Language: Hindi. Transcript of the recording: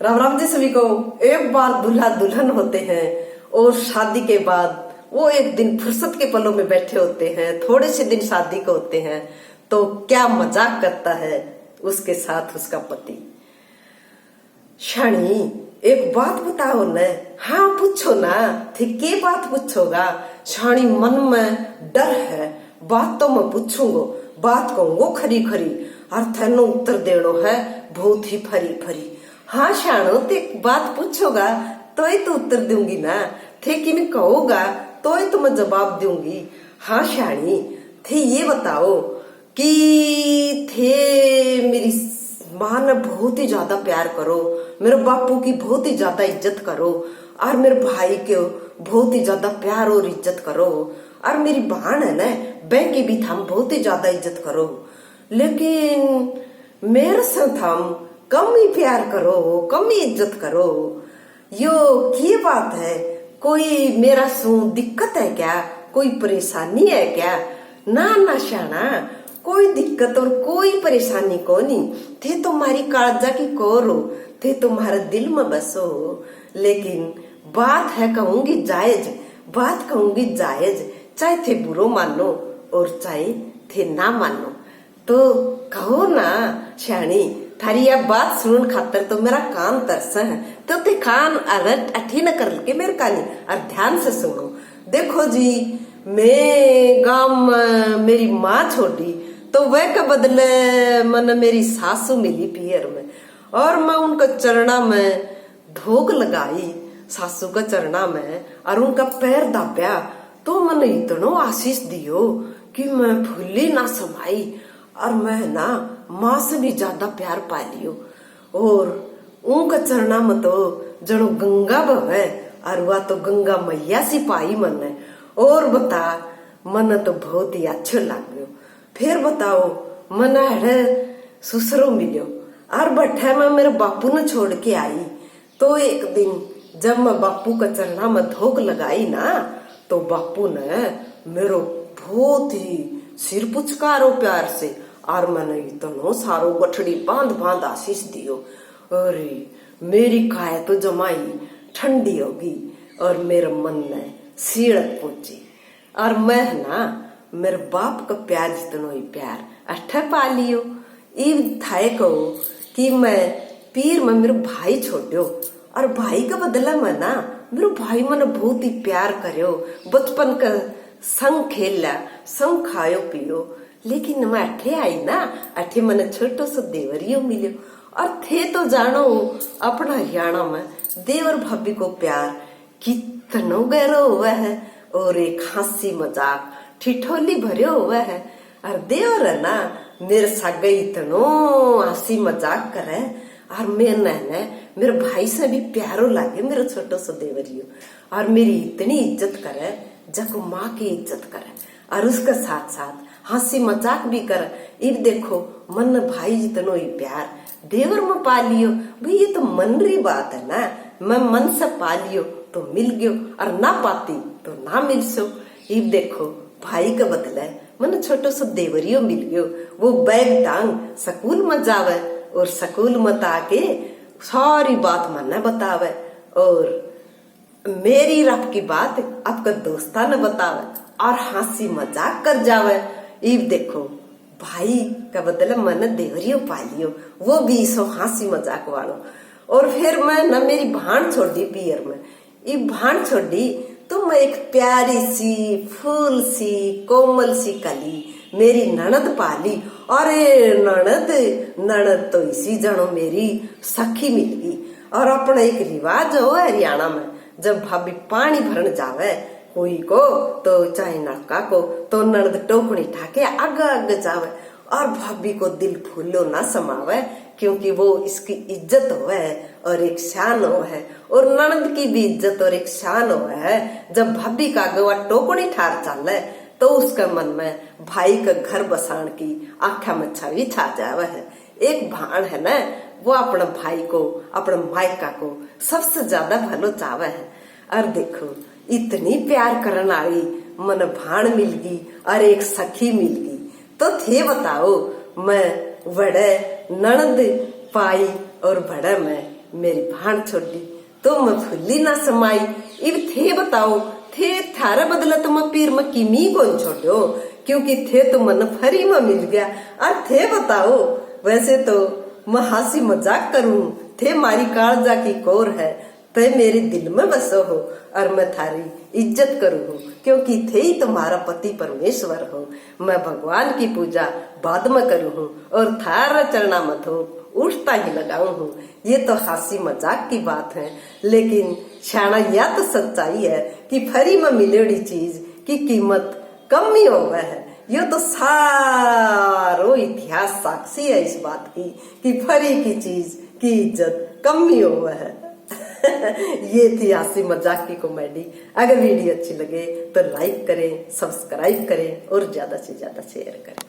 राम राम जी सभी को। एक बार दूल्हा दुल्हन होते हैं और शादी के बाद वो एक दिन फुर्सत के पलों में बैठे होते हैं, थोड़े से दिन शादी को होते हैं तो क्या मजाक करता है उसके साथ उसका पति। शानी एक बात बताओ न। हाँ पूछो ना, थी के बात पूछोगा। शानी मन में डर है, बात तो मैं पूछूंगो, बात कहूंगो खरी खरी और थैनो उत्तर देनो है बहुत ही फरी फरी। हाँ शानो ते बात पूछोगा तो ही तो उत्तर दूंगी ना, थे कि मैं कहोगा तो ही तो मैं जवाब दूंगी। हाँ शानी थे ये बताओ कि थे मेरी माँ ने बहुत ही ज्यादा प्यार करो, मेरे बापू की बहुत ही ज्यादा इज्जत करो और मेरे भाई के बहुत ही ज्यादा प्यार और इज्जत करो और मेरी बहन है ना बहन की भी थम बहुत ही ज्यादा इज्जत करो, लेकिन मेरे से थम कम ही प्यार करो, कम ही इज्जत करो। यो ये बात है, कोई मेरा सू दिक्कत है क्या, कोई परेशानी है क्या। ना ना शाना कोई दिक्कत और कोई परेशानी को नहीं, थे तुम्हारी कालजा की कोर हो, थे तुम्हारे दिल में बसो। लेकिन बात है कहूंगी जायज, बात कहूंगी जायज, चाहे थे बुरो मानो और चाहे थे ना मानो तो कहो ना। शानी थारी यह बात सुनने खातर तो मेरा कान तरस है, तो ते कान अलर्ट अठी न कर के मेरे कानी और ध्यान से सुनो। देखो जी, मैं गांव में मेरी माँ छोड़ी तो वह के बदले मन मेरी सासू मिली पियर में और मैं उनका चरणा में धोक लगाई, सासू का चरणा में और उनका पैर दाब्या तो मन इतनो आशीष दियो कि मैं भूली ना समाई और मैं ना माँ से भी ज्यादा प्यार पा लियो। और उनका चरणा में तो जनो गंगा बहे और वह तो गंगा मैया सी पाई मन। और बता मन तो बहुत ही अच्छा लाग्यो। फिर बताओ मन है ससुरो मिलो और बैठे मैं मेरे बापू ने छोड़ के आई तो एक दिन जब मैं बापू का चरणा में धोक लगाई ना तो बापू ने मेरो बहुत ही सिर पुचकारो प्यार से और मैंने इतनो सारो गठड़ी बांध बांध आशीष दियो। अरे मेरी काय तो जमाई ठंडी होगी और मेरे मन में सीढ़क पहुंची और मैं ना मेरे बाप का प्यार जितनो ही प्यार अठा पा लियो। इब थाए कहो कि मैं पीर में मेरे भाई छोड़ो और भाई का बदला में ना मेरे भाई मैंने बहुत ही प्यार करो, बचपन का संग खेला, संग खायो पियो। लेकिन मैं अठे आई ना, अठे मैंने छोटो सा देवरियो मिलो और थे तो जानो अपना हरियाणा में देवर भाभी को प्यार कितनो गहरो हुआ है और एक हंसी मजाक ठिठोली भरे हुआ है और देवर है ना मेरे सागे इतनो हंसी मजाक करे और मेरे भाई से भी प्यारो लागे मेरे छोटो सा देवरियो और मेरी इतनी इज्जत करे जको माँ की इज्जत करे और उसका साथ साथ हंसी मजाक भी कर। इब देखो मन भाई जितनो ही प्यार देवर में पा लियो भाई, ये तो मन री बात है ना। मैं मन से पा लियो तो मिल गयो और ना पाती तो ना मिल सो। इब देखो भाई का बदला मन छोटो सा देवरियो मिल गयो, वो बैग टांग स्कूल में जावे और स्कूल में आके सारी बात मन बतावे और मेरी रब की बात आपका दोस्ता न बतावे और हंसी मजाक कर जावे। इब देखो भाई का बदला मन देवरियो पालियो, वो भी सो हंसी मजाक वालो। और फिर मैं न मेरी भाण छोड़ दी पियर में। इब भाण छोड़ दी तो मैं एक प्यारी सी फूल सी कोमल सी कली मेरी ननद पाली। अरे ननद तो इसी जनो मेरी सखी मिल गई। और अपना एक रिवाज हो हरियाणा में, जब भाभी पानी भरन जावे कोई को तो चाहे नलका को तो ननद टोकनी ठाके आगे आगे जावे और भाभी को दिल फूलो ना समावे क्योंकि वो इसकी इज्जत होवे और एक शान होवे और ननद की भी इज्जत और एक शान होवे। जब भाभी का गवा टोकनी ठार चाले तो उसका मन में भाई का घर बसाण की आंखा में छवि छा जावे है। एक भाण है ना, वो अपने भाई को अपने मायका को सबसे ज्यादा भलो चावे है। और देखो इतनी प्यार करने वाली मन भाण मिल गई और एक सखी मिल गई तो थे बताओ मैं बड़े ननद पाई और बड़े मैं मेरी भाण छोड़ी तो मैं फुल्ली ना समाई। इब थे बताओ, थे थारा बदला तो मैं पीर में किमी कौन छोड़ो, क्योंकि थे तो मन फरी में मिल गया। और थे बताओ, वैसे तो मैं हंसी मजाक करूं, थे मारी कालजा की कोर है, ते मेरे दिल में बसो हो और मैं थारी इज्जत करूं हूं, क्योंकि थे ही तुम्हारा पति परमेश्वर हो। मैं भगवान की पूजा बाद में करूं हूं और थारा चरणा मत हो उठता ही लगाऊं हूं। ये तो हंसी मजाक की बात है, लेकिन शाना या तो सच्चाई है कि फरी में मिलेड़ी चीज की कीमत कम ही हो गया है। ये तो सारो इतिहास साक्षी है इस बात की कि फरी की चीज की इज्जत कम ही हो गया है। ये थी हंसी मजाक की कॉमेडी। अगर वीडियो अच्छी लगे तो लाइक करें, सब्सक्राइब करें और ज्यादा से ज्यादा शेयर करें।